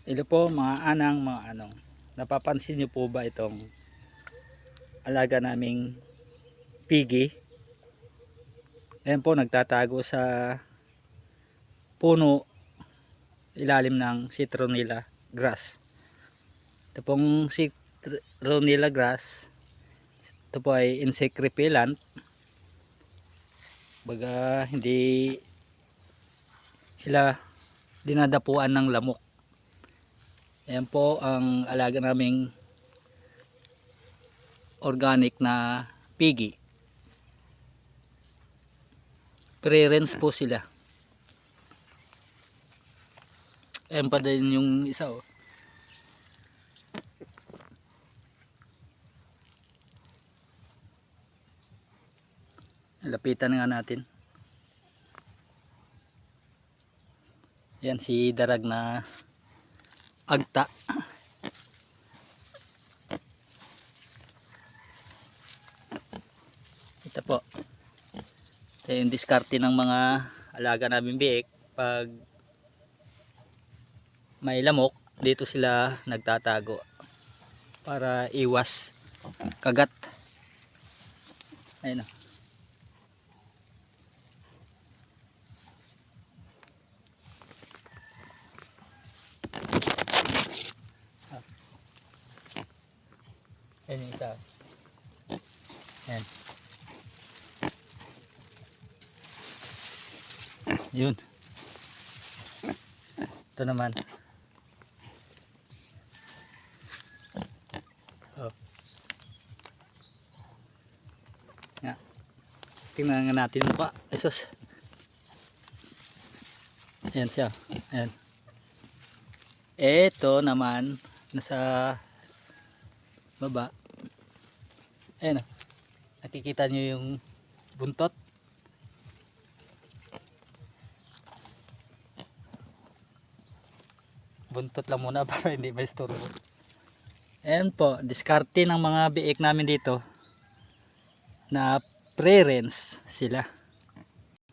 Ito po mga anang mga anong. Napapansin niyo po ba itong alaga naming pigi? Ayan po, nagtatago sa puno ilalim ng citronella grass. Ito pong citronella grass, ito po ay insect repellent. Baga hindi sila dinadapuan ng lamok. Ayan po ang alaga naming organic na pigi. Pre-rinse po sila. Ayan pa din yung isa oh. Lapitan nga natin. Yan si darag na agta. Ito po. Ito yung diskarte ng mga alaga namin biik. Pag may lamok, dito sila nagtatago para iwas kagat. Ayun o. Ayan yung isa. Ayan. Yun. Ito naman. Oh. Nga. Tingnan nga natin mukha. Esos. Ayan siya. Ayan. Ito naman nasa baba. Ayan o. Nakikita nyo yung buntot. Buntot lang muna para hindi maisturbo. Ayan po, diskarte ng mga biik namin dito na pre-rinse sila.